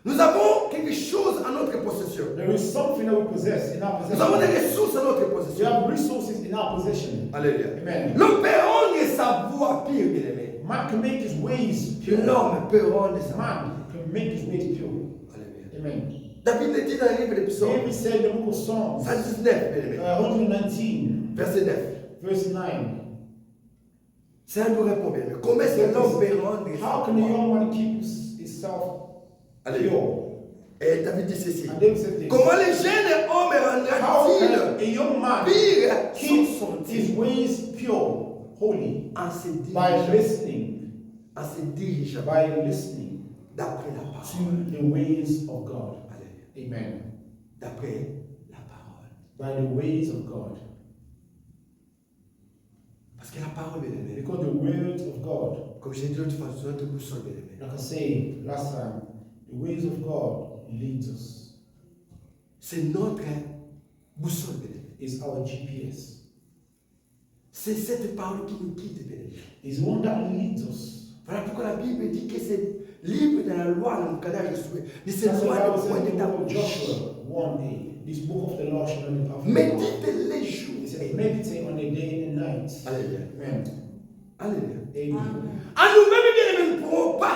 nous avons quelque chose à notre possession. there is something that we possess in our Nous avons des possession. ressources à notre We possession. have resources in our possession. Alléluia. Amen. Le Père et sa voix pire, bien-aimé. Man can make his ways pure. L'homme peut rendre ça. Man can make his ways pure. Alléluia. Amen. David le dit dans le livre des psaumes, David said in the book of Psalms, 119, bien-aimé, 119, verset 9. verse 9. Ça nous répond bien. Mais comment est-ce que l'homme peut rendre How can a young man keep himself pure? Et David dit ceci. And David said this. Comment les jeunes hommes How rendront-ils can a young man pire keep son his ways pure, holy, en se by dirigeant, listening, en se dirigeant d'après la parole. to the ways of God. Alléluia. Amen. D'après la parole. By the ways of God. Parce que la parole, bien aimé, Because the words of God, comme j'ai dit l'autre fois, c'est notre boussole, bien aimé. like I said last time, the ways of God leads us. C'est notre boussole, bien aimé. Is our GPS. C'est cette parole qui nous guide, bien aimé. Is one that leads us. Voilà pourquoi la Bible dit que c'est libre dans la loi, dans le cadre de souhait. Mais c'est That's loi why I de was point in de the ta book of bouche. Joshua 1:8. This book of the law shall not depart from your mouth. Médite les jours. It says, meditate on the day and night. Alléluia. Amen. Alléluia. Amen. À nous-mêmes, bien aimés, nous ne pourrons pas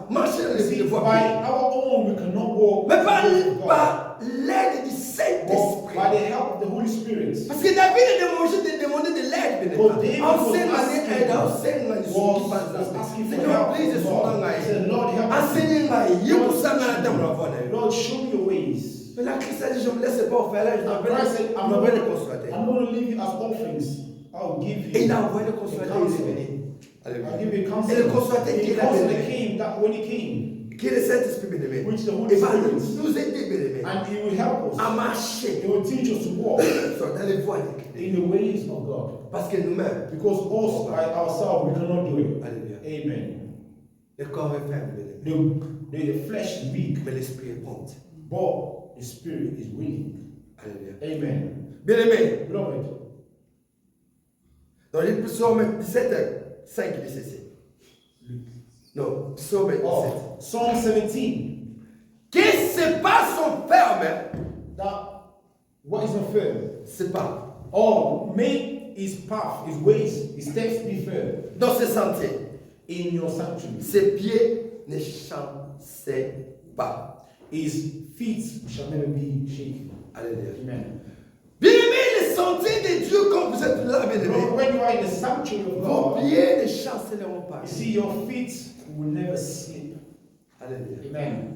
marcher dans You les see, voies. by our own, we cannot walk Mais the ways of God. par l'aide du But Saint-Esprit. by the help of the Holy Spirit. Parce que David a demandé de l'aide, bien Because aimé. David was Enseigne-moi aide, enseigne-moi was asking for Seigneur, help please, from God. He said, Lord, help me. enseigne-moi. Lord, show me your ways. Mais la Christ a dit, je ne me laisse pas faire là, je And Christ said, I'm m'envoie not le consolateur. going to leave you as orphans. I'll give Et you il a envoyé le a consolateur, il est counselor. venu. I'll Alléluia. give you a Et le counselor. consolateur qui est The là, counselor bien aimé, came that when he came, qui est le Saint-Esprit, bien aimé, which the Holy il va Spirit, nous aider, bien aimé, and he will help us. à marcher He will teach us to walk dans les voies de Christ. in the ways of God. Parce que nous-mêmes, Because us by ourselves, we cannot do it. Alléluia, Amen. le corps est faible, bien aimé, The flesh is weak, mais l'esprit est prompt. but the spirit is willing. Alléluia. Amen. Bien aimé, Beloved, dans les psaumes 17, 5, il dit ceci. Non, psaume 17. Psalm 17. Que ses pas sont fermes, That what is not firm? c'est pas Oh, make his path, his ways, his steps be firm dans ses sentiers. in your sanctuary. Ses pieds ne chanceient pas. His feet shall never be shaken. Alléluia. Amen. Bien aimé, les sentiers de Dieu, quand vous êtes là, bien aimé, When you are in the sanctuary of vos God, pieds ne chancelleront pas. you see your feet will never slip. Alléluia. Amen.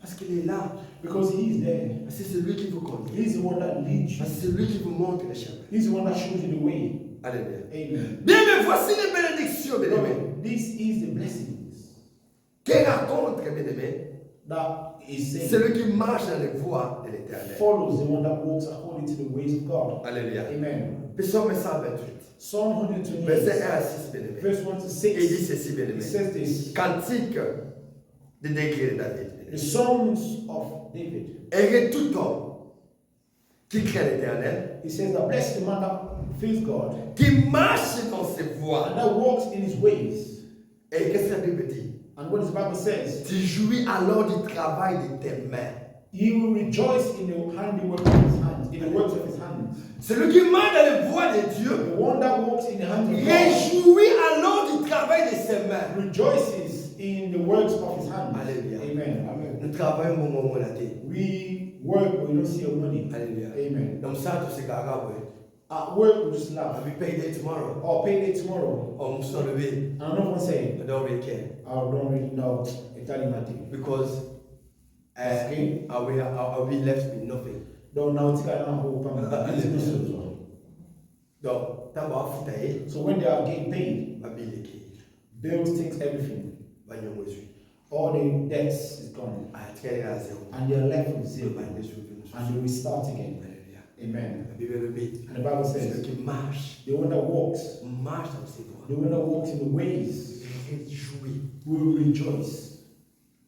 Parce qu'il est là. Because he is there. Parce que c'est lui qui vous conduit. He's the one that leads you. Parce que c'est lui qui vous montre le chemin. He's the one that shows you the way. Alléluia. Amen. Bien aimé, voici les bénédictions, bien aimé. This is the blessings Qui raconte, bien aimé, that is saying. celui qui marche dans les voies de l'éternel. Follows the one that walks according to the ways of God. Alléluia. Amen. Psaume 128. Psalm Verset 1 128, à 6, bien aimé. verse 1 to Et il dit 6. ceci, bien It aimé. says this: Cantique de décret de David. the songs of David. Heureux tout homme qui craint l'éternel, It says that blessed the man that fears God qui marche dans ses and voies. that walks in his ways. Et qu'est-ce que la Bible dit? And what the Bible says, Tu jouis alors du travail de tes mains. he will rejoice in the handiwork of his hands, in the works of his hands. Celui qui marche dans les voies de Dieu The one that walks in the hands of God réjouit alors du travail de ses mains. rejoices in the works of his hands. Alléluia. Amen. Amen. Nous travaillons au moment où on a dit. We work, but we don't see our money. Alléluia. Amen. Donc ça, tout c'est grave. At work, we just laugh. I'll be paid tomorrow. Or payday tomorrow. On me sort of it. And another one say, I don't really care. I don't really know. Italian matter. Because Okay. I'll be left with nothing. Don't now take a hope and Donc, tant qu'on a foutu, so when they are getting paid, ma bille est qui? bills takes everything. Ma nyongo suis. All the debts is gone. Ah, tu es à zéro. And you're left with Zéro, zero. ma nyongo suis. And you restart again. Alléluia. Amen. La Bible le dit. And the Bible Celui says, qui marche, the one that walks, marche dans ses voies. the one that walks in the ways, Réjouit will rejoice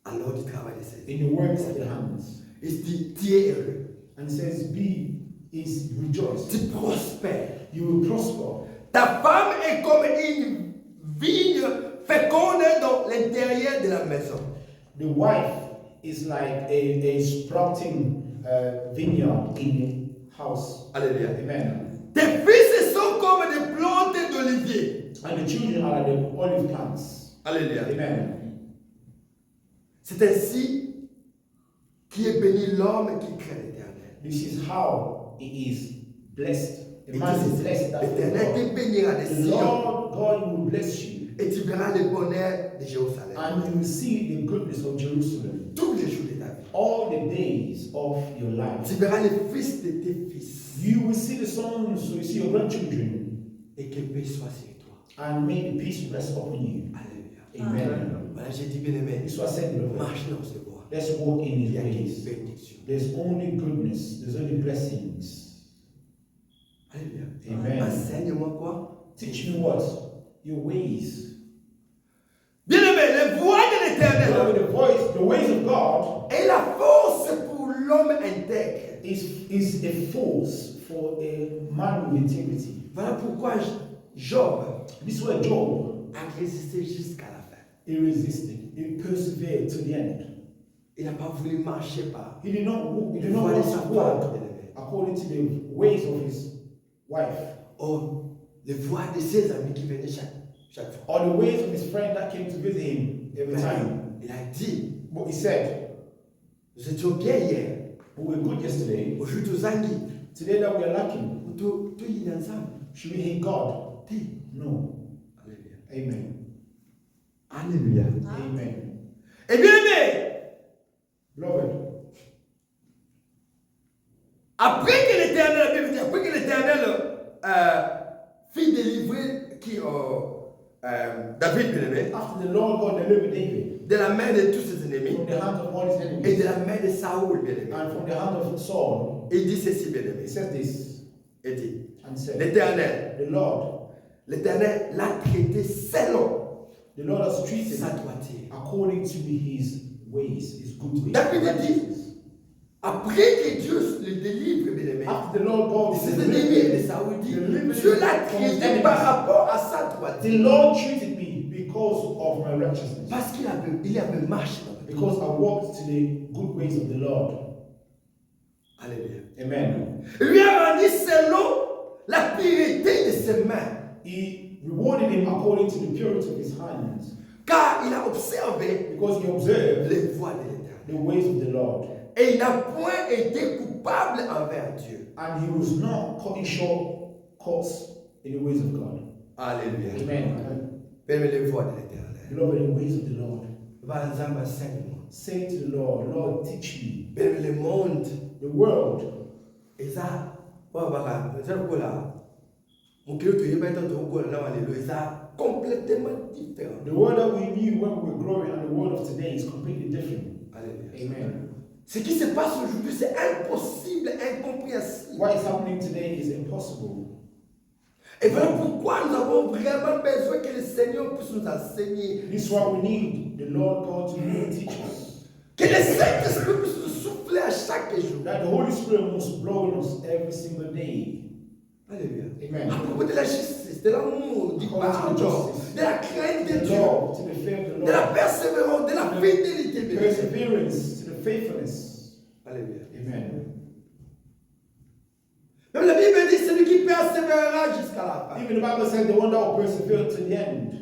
alors du travail de ses mains. in the works of the hands. Il dit, tu es heureux. And it says, be is rejoice. Tu prospères. You will prosper. Ta femme est comme une vigne féconde dans l'intérieur de la maison. The wife is like a sprouting vineyard in the house. Alléluia. Amen. Tes fils sont comme des plantes d'olivier. And the children are like the olive plants. Alléluia. Amen. C'est ainsi qu'est béni l'homme qui craint l'Éternel. This is how he is blessed. The Et man is dit, blessed that l'Éternel te bénira des the Sion Lord God will bless you, et tu verras le bonheur de Jérusalem and you will see the goodness of Jerusalem tous les jours de ta vie. all the days of your life. Tu verras les fils de tes fils You will see the sons, so you see your grandchildren, et que paix soit sur toi. and may the peace rest upon you. Alléluia. Amen. Voilà, j'ai dit bien aimé, This was said, beloved. marche dans ce bois. Let's walk in Il his y a qu'une ways. bénédiction. There's only goodness, there's only blessings. Alléluia. Amen. Enseigne-moi quoi? Teach me what? Your ways. Bien aimé, les voies de l'Éternel Beloved, the voice, the ways of God est la force pour l'homme intègre. is a force for a man with integrity. Voilà pourquoi Job This is where Job, a résisté jusqu'à la fin. he resisted, he persevered to the end. Il n'a pas voulu marcher par He did not walk, he les did not voies de want sa to walk femme, bien aimé. according to the ways of his wife, Or les voies de ses amis qui venaient chaque fois. or the ways of his friend that came to visit him every time. Il a dit, But he said, nous étions bien hier, we were good yesterday, aujourd'hui nous anguilles, today that we are lacking, tout y est ensemble. should we hate God? Dis, No. Alléluia. Amen. Alléluia. Amen. Et bien aimé, Beloved, après que l'Éternel, la Bible dit, après que l'Éternel fit délivrer David, bien aimé, after the Lord God delivered David de la main de tous ses ennemis from the hand of all his et enemies de la main de Saoul, bien aimé, and from the hand of Saul, il dit ceci, bien aimé, he says this il dit, and said, l'Éternel l'a traité selon the Lord has treated sa droiture. according to his ways, his good ways. David dit, après que Dieu le délivre, bien aimé, After the Lord God de ses ennemis et de Saoul, dit, Dieu l'a traité par rapport à sa droiture. the Lord treated me because of my righteousness, Parce qu'il avait marché dans le because I walked to the good ways of the Lord. Alléluia. Amen. Il lui a rendu selon la pureté de ses mains. He rewarded him according to the purity of his hands, Car il a observé because he observed les voies de l'Éternel. the ways of the Lord, Et il n'a point été coupable envers Dieu. and he was not cutting short cuts in the ways of God. Alléluia. Amen. Même les voies de l'Éternel. Beloved, the ways of the Lord. Par exemple, enseigne-moi. Say to the Lord, Lord, teach me. Même le monde, The world, et ça, c'est le là. Mon cœur, tu es maintenant au là, alléluia. Ça complètement différent. the world that we knew when we were growing and the world of today is completely different. Alléluia. Amen. Ce qui se passe aujourd'hui, c'est impossible, incompréhensible. What is happening today is impossible. Et voilà pourquoi nous avons vraiment besoin que le Seigneur puisse nous enseigner. This is why we need the Lord God to really teach us. Que le Saint-Esprit puisse nous souffler à chaque jour. That the Holy Spirit must blow in us every single day. Alléluia. Amen. À propos de la justice, de l'amour, du pardon, de la crainte de The Dieu, Lord, to the fear of the de la Lord, persévérance, de la fidélité. the bien. perseverance, to the faithfulness. Alléluia. Amen. Même la Bible dit celui qui persévérera jusqu'à la fin. Even the Bible said the one that will persevere to the end.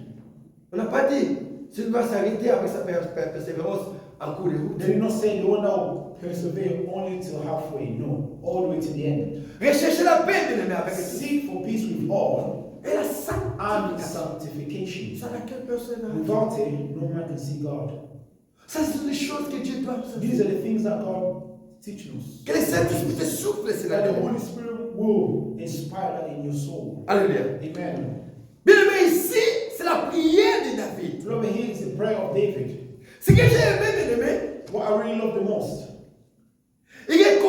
On n'a pas dit celui qui va s'arrêter avec sa persévérance en cours de route. They did not say the one that will persevere only till halfway. No, all the way to the end. Recherchez la paix, bien aimé, avec Dieu. Seek for peace with all Et la and sanctification. sanctification. Sans laquelle personne n'a. Without it, no man can see God. Ça, ce sont les choses que Dieu doit nous These enseigner. are the things that God teaches us. Que le Saint-Esprit te souffle, c'est That la the Holy Spirit will inspire that in your soul. Alléluia. Amen. Bien aimé, ici, c'est la prière de David. Beloved, here is the prayer of David. Ce que j'ai aimé, bien aimé, What I really love the most. David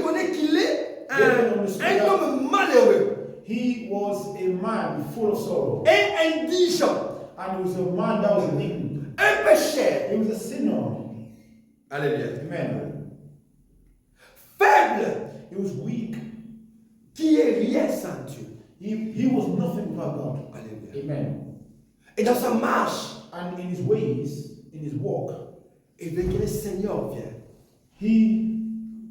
reconnaît qu'il est un homme malheureux He was a man full of sorrow. et indigent, And he was a man that was indignant. un pécheur. He was a sinner. Alléluia. Amen. Faible, He was weak. qui est rien sans Dieu. He was nothing without God. Alléluia. Amen. Et dans sa marche, And in his ways, in his walk, il veut que le Seigneur vienne he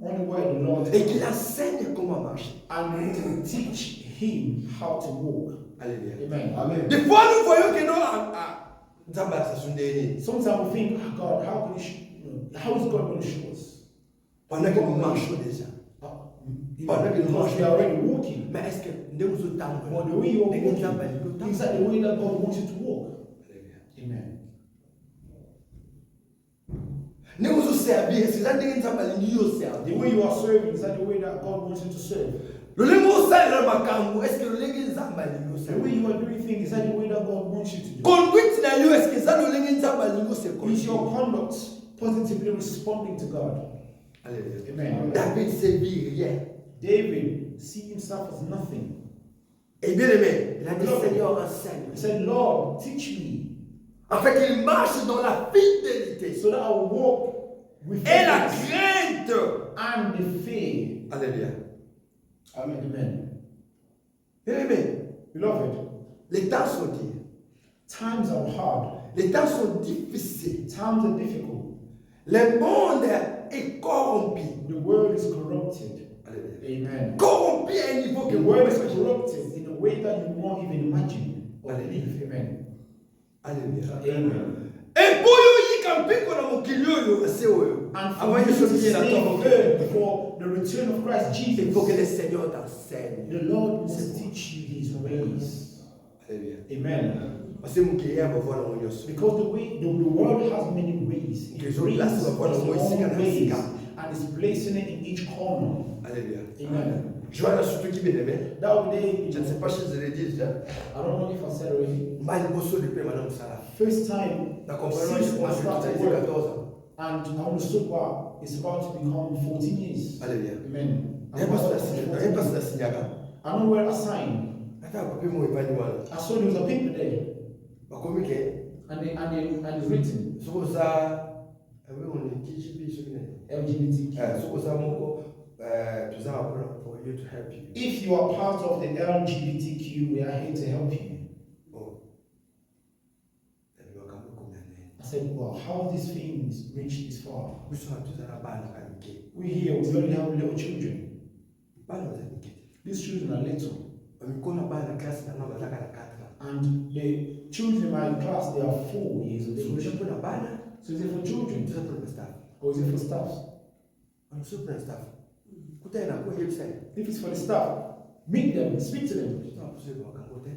only wanted the Lord et qu'il enseigne comment marcher. and to teach him how to walk. Alléluia. Amen. Des fois, nous voyons que non, Sometimes we think, oh God, how is God going to show us? pendant que nous marchons déjà. Because we are already walking. Mais est-ce que nous But the way you are walking, is that the way that God wants you to walk? Amen. nous nous servir, c'est ça que nous The way you are serving, is that the way that God wants you to serve? le lingo ça est est-ce que le lingo The way you are doing things, is that the way that God wants you to do? conduite na yo, est-ce que ça le lingo c'est Is your conduct positively responding to God? Alléluia. Amen. David servit rien. David see himself as nothing. Et bien aimé, il a dit Seigneur enseigne. He said, Lord, teach me, En fait, il marche dans la fidélité so that I will walk with et la faith crainte. and the fear. Alléluia. Amen. Bien aimé, Beloved, les temps sont durs. times are hard. Les temps sont difficiles. Times are difficult. Le monde est corrompu. The world is corrupted. Alléluia. Amen. Corrompu à un niveau que The vous world is pouvez pas corrupted in a way that you won't even imagine or Hallelujah. believe. Amen. Alléluia. Amen. Et pour you, you can pick on a mokilio, c'est eux. And Avant for you you to to be stay in firm before the return of Christ il Jesus, faut que le Seigneur t'enseigne. the Lord must teach you His ways. Alléluia. Amen. Parce que mokilio va voir dans mon yos. Because the world has many ways. It Because brings that's its what own one ways, way. and it's placing it in each corner. Alléluia. Amen. Joanna, surtout qui bien aimé. That day, Je ne sais pas si je l'ai dit déjà. I don't know if I said already. Mal bosso de paix, madame Salah. First time La compagnie, since je I pense que tu as started été work, 14 ans. and I understood what it's about to become 14 years. Alléluia. Amen. Il n'y a pas de signaga. I know where I signed. Attends, papier, moi, il va dire, voilà. I saw there was a paper there, Bah, comme il est. and it's written Sur ça, on est TGP, ce qu'il est. LGBTQ. Sur ça, mon co, tout ça, for you to help you. If you are part of the LGBTQ, we are here to help you. Oh. I said, well, how have these things reached this far? We here, we only have little children. These children are little. And the children in my class, they are 4 years of age. So is it for children? Or is it for staff? If it's for the staff, meet them, speak to them.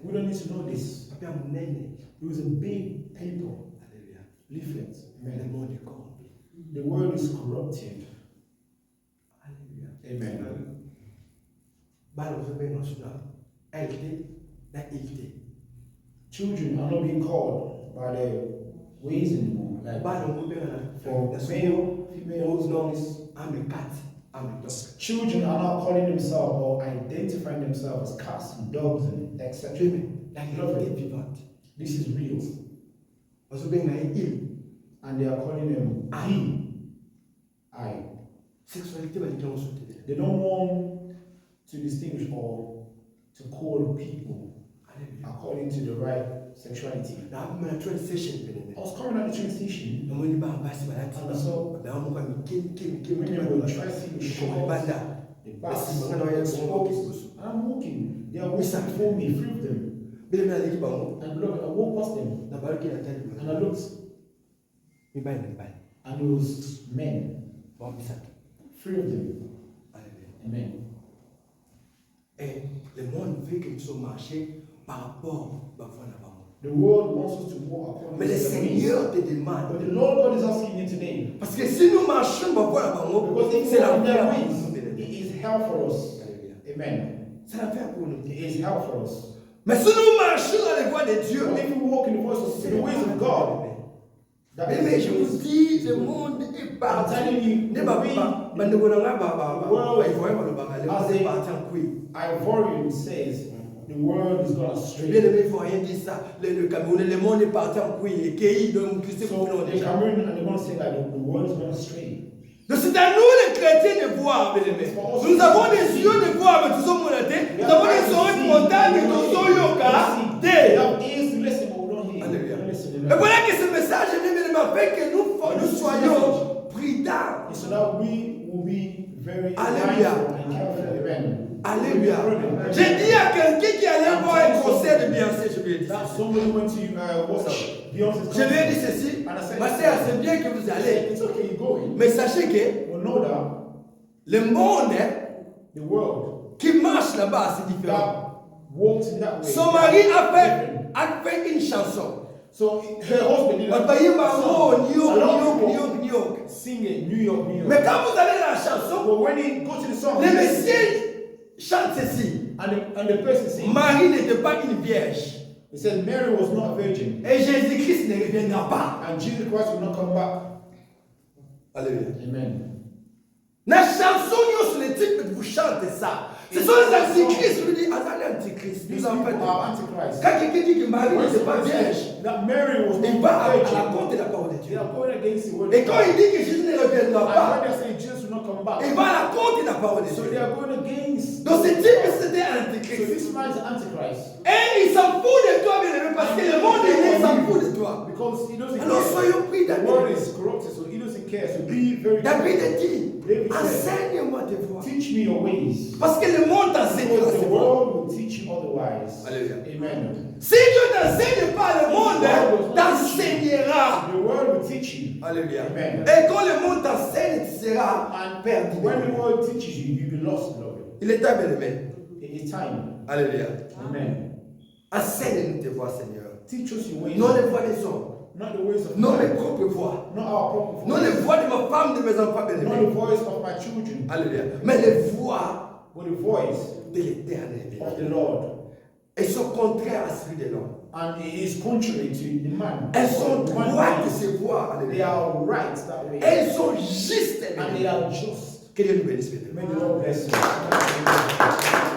We don't need to know this. It was a big paper, leaflet. The world is corrupted. Amen. Children are not being called by their ways anymore. Like for male, females, noise. I'm a cat, I'm a dog. Children are not calling themselves or identifying themselves as cats and dogs and etc. This is real. And they are calling them I. They don't want to distinguish or to call people according to the right sexuality. I was coming at the train station and I saw women were dressing in shorts, the bus, and I'm walking. They are walking before me, three of them. And look, I walked past them and I looked, and it was men, three of them. Amen. The world wants us to walk according Mais to le the Seigneur ways. te demande. But the Lord God is asking you today, Parce que si nous marchons, because if c'est we la are in their vie. ways, it is hell for us. Amen. C'est la vie pour nous. It is hell for us. Mais si nous marchons dans les voies de Dieu, But if we walk in the voice of the ways of God, that mais is je the vous ways. dis, le monde est parti. I'm telling you, Ne va pas. Mais nous voulons pas. Ivorian says the world is gonna Bien stray. aimé, il faut rien dire ça. Le Cameroun, le monde est parti en couille. Et qui donc Christ So pour nous the déjà. Cameroon and they're gonna say that the world is gonna stray. Donc c'est à nous les chrétiens de voir, bien aimé. Nous avons des yeux de voir, mais nous sommes montés. Nous avons des oreilles frontales, mais nous sommes yoga. We have ears to listen, but we don't hear. Alléluia. We don't listen. Et voilà que ce message est venu fait que nous soyons prudents. So that we will be very Alléluia. mindful and careful. Amen. Alléluia. J'ai dit à quelqu'un qui allait voir un concert de Beyoncé, je lui ai dit That ceci. somebody went to watch Beyonce's Je lui ai dit concert. ceci. And I said, Ma sœur, c'est bien que vous I said, allez. it's okay, you're going. Mais sachez que But know that le monde the world qui marche là-bas, c'est différent. that walks in that way. Son mari a fait une chanson. So her husband did On paye ma mot, New York, A lot New York, of people New York, New York. sing it, New York, New York. Mais quand vous allez dans la chanson, But when he go to the song, le messieurs chante ceci. and the person sings, Marie n'était pas une vierge. he said Mary was not a virgin, Et Jésus-Christ ne reviendra pas. and Jesus Christ will not come back. Alléluia. Amen. La chanson, sur les types que vous chantez ça. Ce sont les antichrists. Je vous dis, attendez, antichrists. These Nous en people fait. are antichrist. Quand quelqu'un dit que Marie When n'était pas somebody vierge, says that Mary was il not va a à la virgin, compte de la parole de they Dieu. are going against the word Et of quand il God. dit que Jésus ne reviendra And pas, when they say Jesus will not come back, il va à la compte de la parole de so Dieu. they are going against. Donc ce type, c'était un So antichrist. this man is antichrist. Et il s'en fout de toi, bien aimé, parce que le monde entier s'en fout de toi. Because he doesn't Alors care. soyons pris The world David. is corrupted, so he doesn't care. So be very David careful. a dit, David said, enseigne-moi tes voies. teach me your ways. Parce que le monde t'enseignera Because ses the voies. world will teach you otherwise. Alléluia. Amen. Si Dieu t'enseigne pas, le monde t'enseignera. The world will teach you. Alléluia. Amen. Et quand le monde t'enseigne, tu seras And perdu. when the world teaches you, you'll be lost, beloved. Il est temps, bien aimé. It is time. Alléluia. Amen. Enseigne-nous tes voies, Seigneur. Teach us your ways. Non les voies des hommes. Not the ways of Non man. les propres voies. Not our proper Non les voice. voies de ma femme, de mes enfants, bien Not the aimés. voice of my children. Alléluia. Mais les voies But the voice de l'éternel, bien of aimé. the Lord. Elles sont contraires à celui de l'homme. And it is contrary to the man. Elles sont The man droites de ways. ces voies. They Alléluia. are right that way. Elles sont justes. bien And aimé. they are just. Que Dieu nous bénisse, bien aimé. May the Lord bless you.